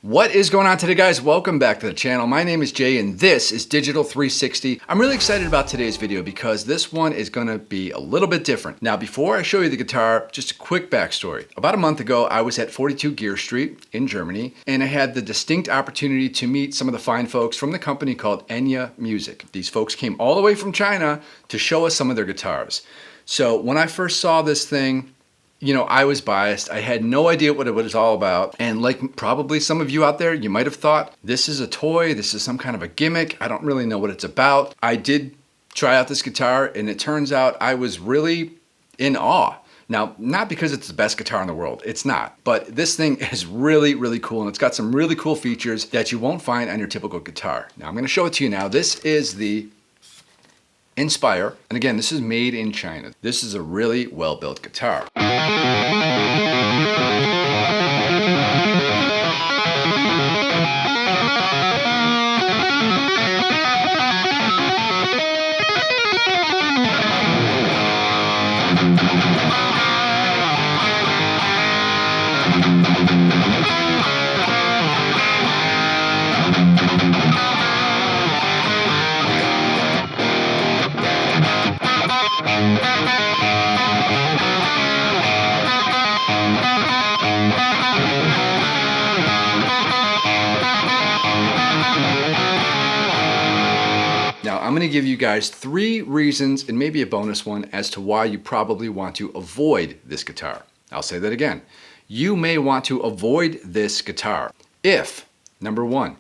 What is going on today, guys? Welcome back to the channel. My name is Jay and this is Digital 360. I'm really excited about today's video because this one is going to be a little bit different. Now, before I show you the guitar, just a quick backstory. About a month ago, I was at 42 Gear Street in Germany, and I had the distinct opportunity to meet some of the fine folks from the company called Enya Music. These folks came all the way from China to show us some of their guitars. So when I first saw this thing, I was biased. I had no idea what it was all about. And like probably some of you out there, you might have thought, this is a toy, this is some kind of a gimmick. I don't really know what it's about. I did try out this guitar and it turns out I was really in awe. Now, not because it's the best guitar in the world, it's not. But this thing is really, really cool and it's got some really cool features that you won't find on your typical guitar. Now, I'm gonna show it to you now. This is the Inspire, and again, this is made in China. This is a really well-built guitar. Now, I'm going to give you guys 3 reasons and maybe a bonus one as to why you probably want to avoid this guitar. I'll say that again. You may want to avoid this guitar if, number 1,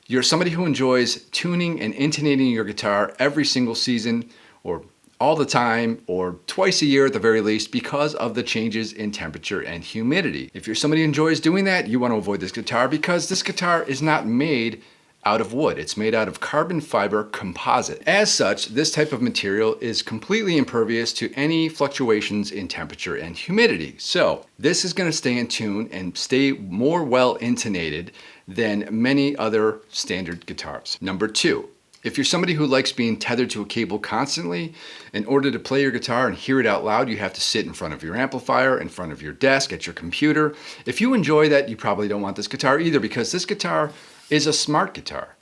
you're somebody who enjoys tuning and intonating your guitar every single season or all the time or twice a year at the very least because of the changes in temperature and humidity. If you're somebody who enjoys doing that, you want to avoid this guitar because this guitar is not made out of wood. It's made out of carbon fiber composite. As such, this type of material is completely impervious to any fluctuations in temperature and humidity. So this is going to stay in tune and stay more well intonated than many other standard guitars. Number 2, if you're somebody who likes being tethered to a cable constantly, in order to play your guitar and hear it out loud, you have to sit in front of your amplifier, in front of your desk, at your computer. If you enjoy that, you probably don't want this guitar either because this guitar is a smart guitar.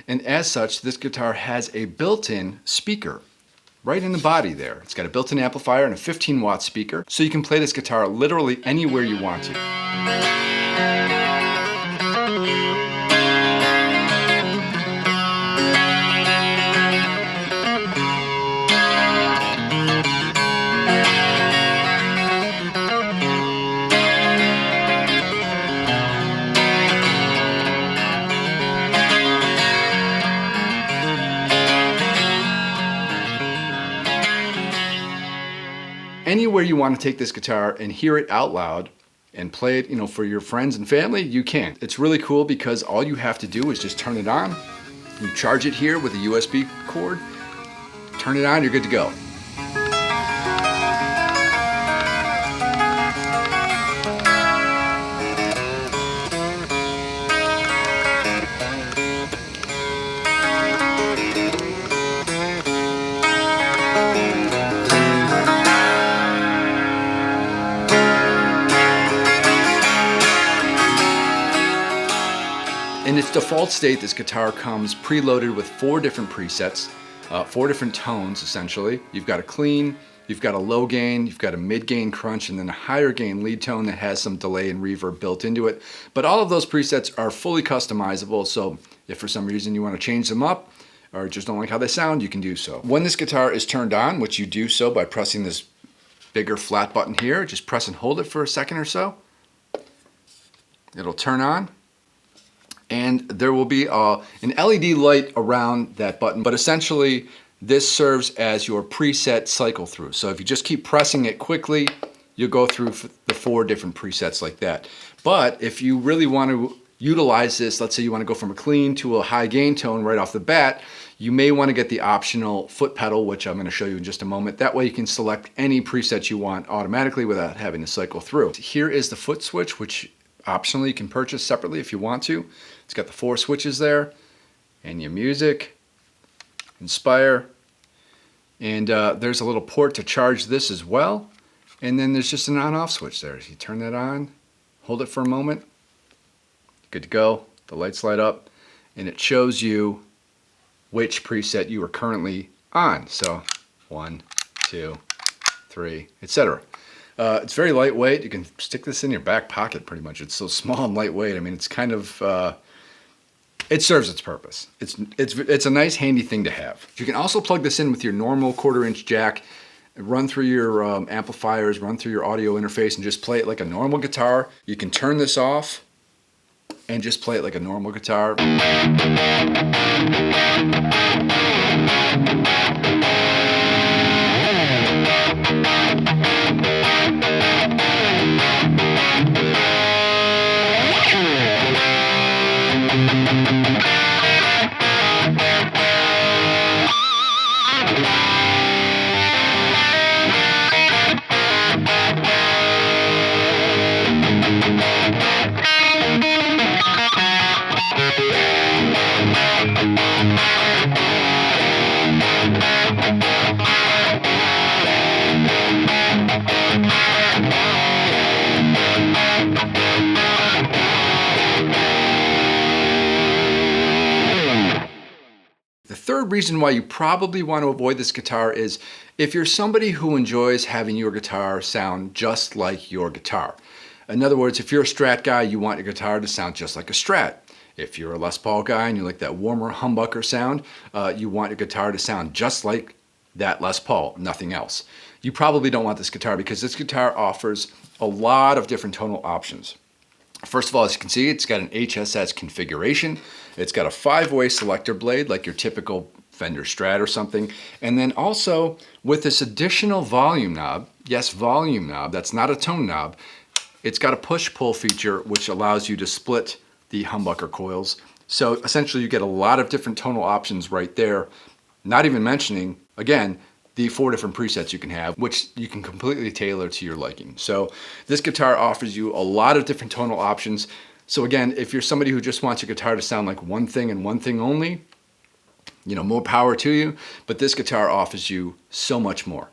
And as such, this guitar has a built-in speaker right in the body there. It's got a built-in amplifier and a 15-watt speaker, so you can play this guitar literally anywhere you want to. Anywhere you want to take this guitar and hear it out loud and play it, for your friends and family, you can. It's really cool because all you have to do is just turn it on. You charge it here with a USB cord, turn it on, you're good to go. In its default state, this guitar comes preloaded with 4 different presets, 4 different tones essentially. You've got a clean, you've got a low gain, you've got a mid gain crunch, and then a higher gain lead tone that has some delay and reverb built into it. But all of those presets are fully customizable, so if for some reason you want to change them up or just don't like how they sound, you can do so. When this guitar is turned on, which you do so by pressing this bigger flat button here, just press and hold it for a second or so. It'll turn on. And there will be an LED light around that button, but essentially this serves as your preset cycle through. So if you just keep pressing it quickly, you'll go through the 4 different presets like that. But if you really want to utilize this, let's say you want to go from a clean to a high gain tone right off the bat, you may want to get the optional foot pedal, which I'm going to show you in just a moment. That way you can select any preset you want automatically without having to cycle through. Here is the foot switch, which optionally you can purchase separately if you want to. It's got the 4 switches there, and your music, Inspire, and there's a little port to charge this as well. And then there's just an on-off switch there. So you turn that on, hold it for a moment, good to go. the lights light up, and it shows you which preset you are currently on. So 1, 2, 3, etc. It's very lightweight. You can stick this in your back pocket pretty much. It's so small and lightweight. I mean, it's kind of, it serves its purpose. It's a nice handy thing to have. You can also plug this in with your normal 1/4-inch jack, run through your amplifiers, run through your audio interface, and just play it like a normal guitar. You can turn this off and just play it like a normal guitar. The third reason why you probably want to avoid this guitar is if you're somebody who enjoys having your guitar sound just like your guitar. In other words, if you're a Strat guy, you want your guitar to sound just like a Strat. If you're a Les Paul guy and you like that warmer humbucker sound, you want your guitar to sound just like that Les Paul, nothing else. You probably don't want this guitar because this guitar offers a lot of different tonal options. First of all, as you can see, it's got an HSS configuration. It's got a 5-way selector blade like your typical Fender Strat or something. And then also with this additional volume knob, yes, volume knob, that's not a tone knob, it's got a push-pull feature which allows you to split the humbucker coils. So essentially you get a lot of different tonal options right there, not even mentioning, again, the 4 different presets you can have, which you can completely tailor to your liking. So this guitar offers you a lot of different tonal options. So again, if you're somebody who just wants your guitar to sound like one thing and one thing only, you know, more power to you, but this guitar offers you so much more.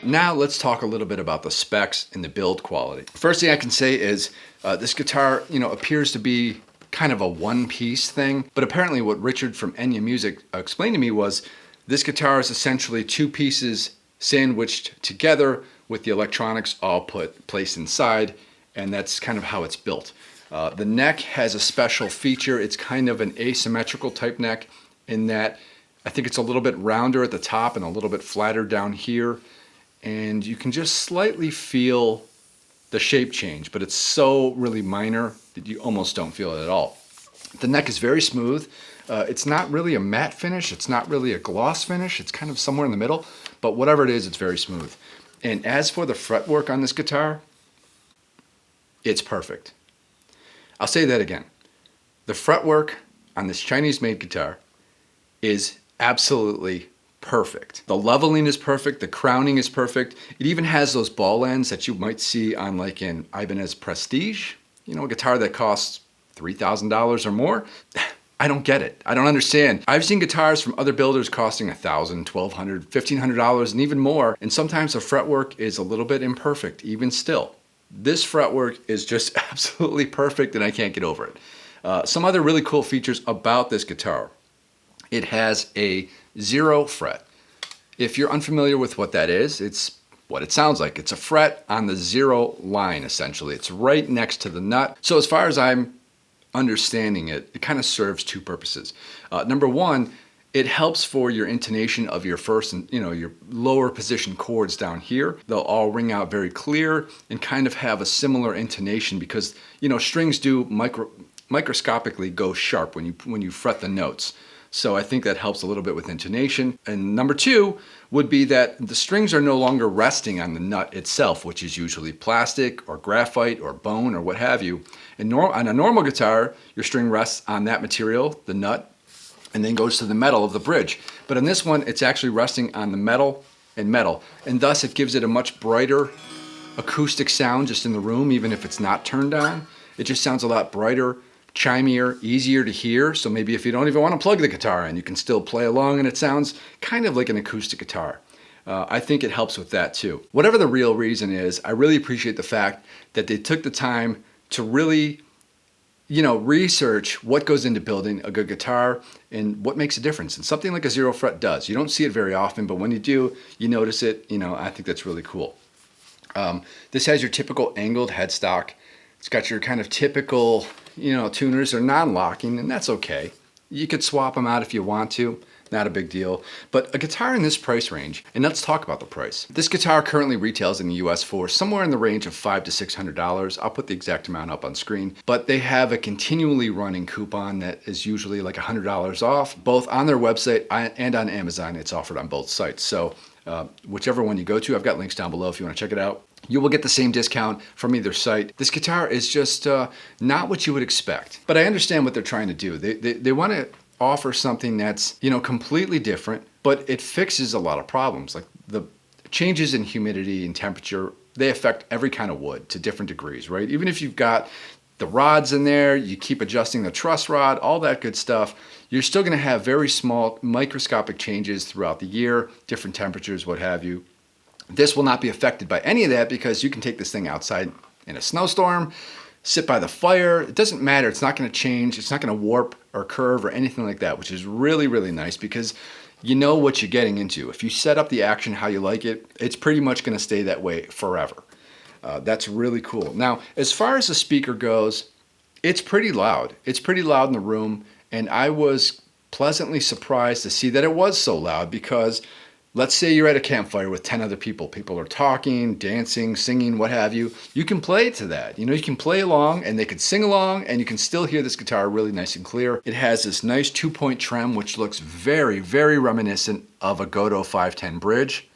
Now let's talk a little bit about the specs and the build quality. First thing I can say is this guitar, you know, appears to be kind of a one-piece thing, but apparently what Richard from Enya Music explained to me was this guitar is essentially 2 pieces sandwiched together with the electronics all placed inside, and that's kind of how it's built. The neck has a special feature. It's kind of an asymmetrical type neck in that I think it's a little bit rounder at the top and a little bit flatter down here. And you can just slightly feel the shape change, but it's so really minor that you almost don't feel it at all. The neck is very smooth. It's not really a matte finish. It's not really a gloss finish. It's kind of somewhere in the middle, but whatever it is, it's very smooth. And as for the fretwork on this guitar, it's perfect. I'll say that again. The fretwork on this Chinese-made guitar is absolutely perfect. The leveling is perfect, the crowning is perfect. It even has those ball ends that you might see on like an Ibanez Prestige, you know, a guitar that costs $3,000 or more. I don't get it. I don't understand. I've seen guitars from other builders costing $1,000, $1,200, $1,500 and even more, and sometimes the fretwork is a little bit imperfect even still. This fretwork is just absolutely perfect and I can't get over it. Some other really cool features about this guitar. It has a 0 fret. If you're unfamiliar with what that is, it's what it sounds like. It's a fret on the 0 line, essentially. It's right next to the nut. So as far as I'm understanding it, it kind of serves 2 purposes. Number 1, it helps for your intonation of your first and your lower position chords down here. They'll all ring out very clear and kind of have a similar intonation because strings do microscopically go sharp when you fret the notes. So I think that helps a little bit with intonation. And number two would be that the strings are no longer resting on the nut itself, which is usually plastic or graphite or bone or what have you. And on a normal guitar, your string rests on that material, the nut, and then goes to the metal of the bridge. But on this one, it's actually resting on the metal, and thus it gives it a much brighter acoustic sound just in the room, even if it's not turned on. It just sounds a lot brighter, chimier, easier to hear. So maybe if you don't even want to plug the guitar in, you can still play along and it sounds kind of like an acoustic guitar. I think it helps with that too. Whatever the real reason is, I really appreciate the fact that they took the time to really, research what goes into building a good guitar and what makes a difference. And something like a zero fret does. You don't see it very often, but when you do, you notice it. I think that's really cool. This has your typical angled headstock. It's got your kind of typical, tuners are non-locking, and that's okay. You could swap them out if you want to. Not a big deal. But a guitar in this price range, and let's talk about the price. This guitar currently retails in the US for somewhere in the range of $500 to $600. I'll put the exact amount up on screen. But they have a continually running coupon that is usually like $100 off, both on their website and on Amazon. It's offered on both sites. So whichever one you go to, I've got links down below if you want to check it out. You will get the same discount from either site. This guitar is just not what you would expect. But I understand what they're trying to do. They want to offer something that's, completely different, but it fixes a lot of problems. Like the changes in humidity and temperature, they affect every kind of wood to different degrees, right? Even if you've got the rods in there, you keep adjusting the truss rod, all that good stuff, you're still going to have very small microscopic changes throughout the year, different temperatures, what have you. This will not be affected by any of that because you can take this thing outside in a snowstorm, sit by the fire. It doesn't matter. It's not going to change. It's not going to warp or curve or anything like that, which is really, really nice because you know what you're getting into. If you set up the action how you like it, it's pretty much going to stay that way forever. That's really cool. Now, as far as the speaker goes, it's pretty loud. It's pretty loud in the room, and I was pleasantly surprised to see that it was so loud because let's say you're at a campfire with 10 other people. People are talking, dancing, singing, what have you. You can play to that. You can play along and they can sing along and you can still hear this guitar really nice and clear. It has this nice 2-point trem which looks very, very reminiscent of a Godot 510 bridge.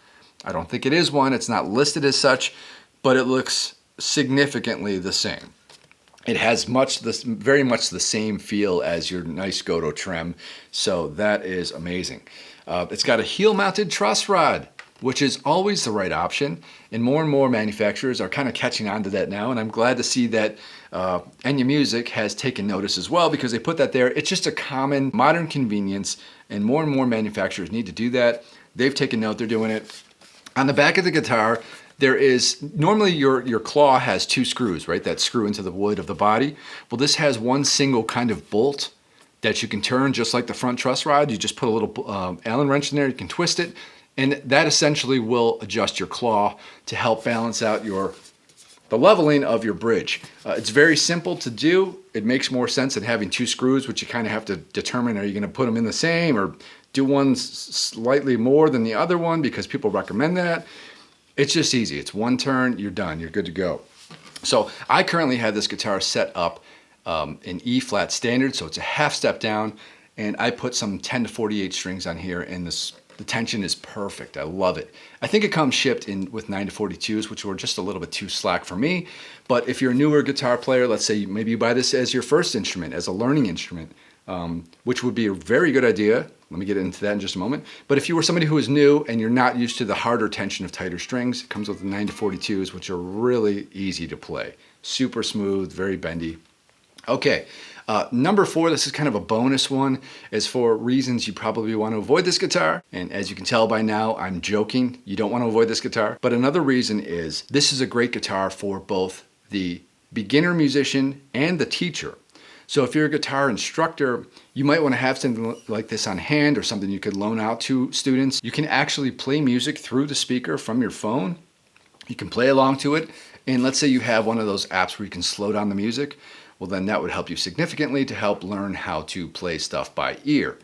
I don't think it is one. It's not listed as such, but it looks significantly the same. It has very much the same feel as your nice Godot trem, so that is amazing. It's got a heel-mounted truss rod, which is always the right option, and more manufacturers are kind of catching on to that now, and I'm glad to see that Enya Music has taken notice as well because they put that there. It's just a common modern convenience, and more manufacturers need to do that. They've taken note, they're doing it. On the back of the guitar, there is, normally your claw has 2 screws, right, that screw into the wood of the body. Well, this has one single kind of bolt that you can turn just like the front truss rod. You just put a little Allen wrench in there, you can twist it, and that essentially will adjust your claw to help balance out the leveling of your bridge. It's very simple to do. It makes more sense than having 2 screws, which you kind of have to determine, are you going to put them in the same or do one slightly more than the other one because people recommend that. It's just easy. It's one turn, you're done, you're good to go. So I currently have this guitar set up in E flat standard, so it's a half step down, and I put some 10 to 48 strings on here, and the tension is perfect. I love it. I think it comes shipped in with 9 to 42s, which were just a little bit too slack for me. But if you're a newer guitar player, let's say maybe you buy this as your first instrument, as a learning instrument, which would be a very good idea. Let me get into that in just a moment. But if you were somebody who is new and you're not used to the harder tension of tighter strings, it comes with the 9 to 42s, which are really easy to play. Super smooth, very bendy. Okay, number 4, this is kind of a bonus one, is for reasons you probably want to avoid this guitar. And as you can tell by now, I'm joking. You don't want to avoid this guitar. But another reason is this is a great guitar for both the beginner musician and the teacher. So if you're a guitar instructor, you might want to have something like this on hand or something you could loan out to students. You can actually play music through the speaker from your phone. You can play along to it. And let's say you have one of those apps where you can slow down the music. Well, then that would help you significantly to help learn how to play stuff by ear.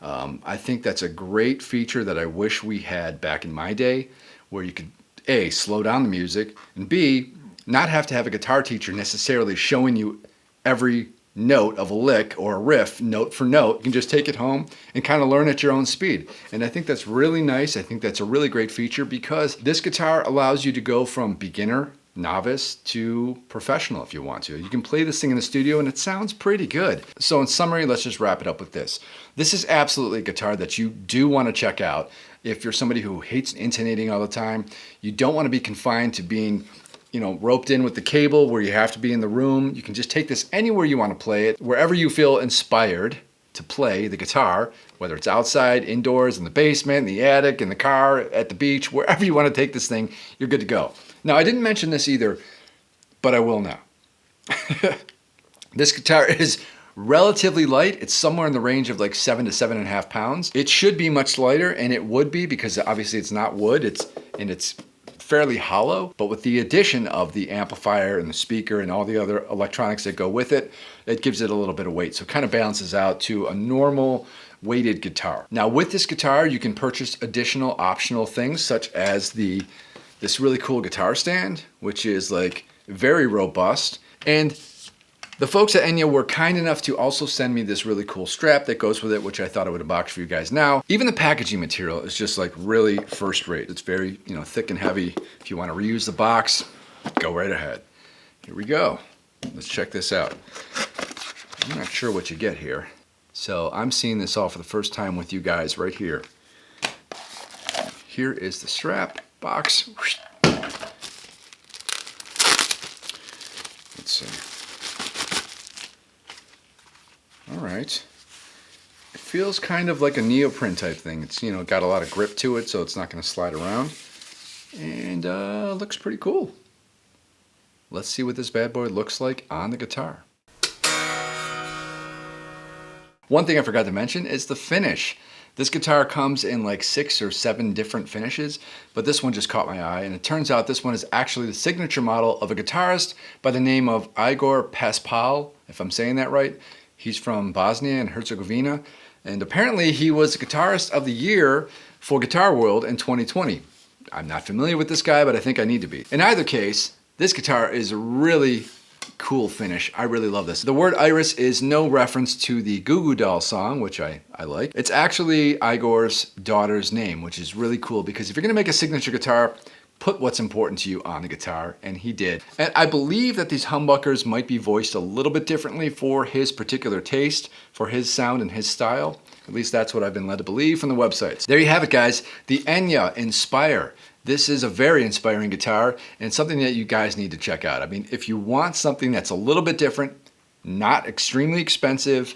I think that's a great feature that I wish we had back in my day, where you could A, slow down the music, and B, not have to have a guitar teacher necessarily showing you every note of a lick or a riff note for note. You can just take it home and kind of learn at your own speed. And I think that's really nice. I think that's a really great feature because this guitar allows you to go from beginner, novice to professional if you want to. You can play this thing in the studio and it sounds pretty good. So in summary, let's just wrap it up with this. This is absolutely a guitar that you do want to check out. If you're somebody who hates intonating all the time, you don't want to be confined to being roped in with the cable where you have to be in the room. You can just take this anywhere you want to play it, wherever you feel inspired to play the guitar, whether it's outside, indoors, in the basement, in the attic, in the car, at the beach, wherever you want to take this thing, you're good to go. Now, I didn't mention this either, but I will now. This guitar is relatively light. It's somewhere in the range of like 7 to 7.5 pounds. It should be much lighter, and it would be because obviously it's not wood. It's fairly hollow, but with the addition of the amplifier and the speaker and all the other electronics that go with it, it gives it a little bit of weight. So it kind of balances out to a normal weighted guitar. Now with this guitar, you can purchase additional optional things such as this really cool guitar stand, which is like very robust. And the folks at Enya were kind enough to also send me this really cool strap that goes with it, which I thought I would unbox for you guys now. Even the packaging material is just like really first rate. It's very, thick and heavy. If you want to reuse the box, go right ahead. Here we go. Let's check this out. I'm not sure what you get here. So I'm seeing this all for the first time with you guys right here. Here is the strap box. Let's see. All right. It feels kind of like a neoprene type thing. It's, got a lot of grip to it, so it's not going to slide around. And looks pretty cool. Let's see what this bad boy looks like on the guitar. One thing I forgot to mention is the finish. This guitar comes in like 6 or 7 different finishes, but this one just caught my eye, and it turns out this one is actually the signature model of a guitarist by the name of Igor Paspal, if I'm saying that right. He's from Bosnia and Herzegovina, and apparently he was Guitarist of the Year for Guitar World in 2020. I'm not familiar with this guy, but I think I need to be. In either case, this guitar is a really cool finish. I really love this. The word iris is no reference to the Goo Goo Doll song, which I like. It's actually Igor's daughter's name, which is really cool because if you're gonna make a signature guitar, put what's important to you on the guitar, and he did. And I believe that these humbuckers might be voiced a little bit differently for his particular taste, for his sound and his style. At least that's what I've been led to believe from the websites. There you have it, guys. The Enya Inspire. This is a very inspiring guitar and something that you guys need to check out. I mean, if you want something that's a little bit different, not extremely expensive,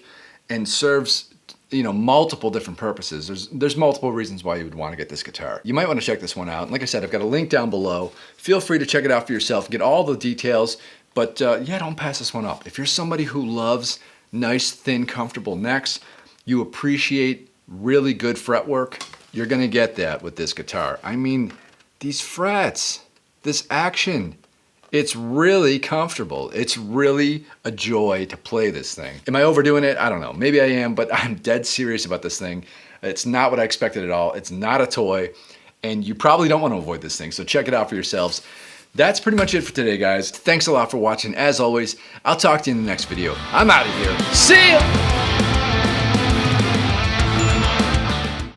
and serves multiple different purposes. There's multiple reasons why you would want to get this guitar. You might want to check this one out. And like I said, I've got a link down below. Feel free to check it out for yourself, get all the details, but yeah, don't pass this one up. If you're somebody who loves nice, thin, comfortable necks, you appreciate really good fretwork, you're gonna get that with this guitar. I mean, these frets, this action, it's really comfortable. It's really a joy to play this thing. Am I overdoing it? I don't know. Maybe I am, but I'm dead serious about this thing. It's not what I expected at all. It's not a toy, and you probably don't want to avoid this thing, so check it out for yourselves. That's pretty much it for today, guys. Thanks a lot for watching. As always, I'll talk to you in the next video. I'm out of here. See ya!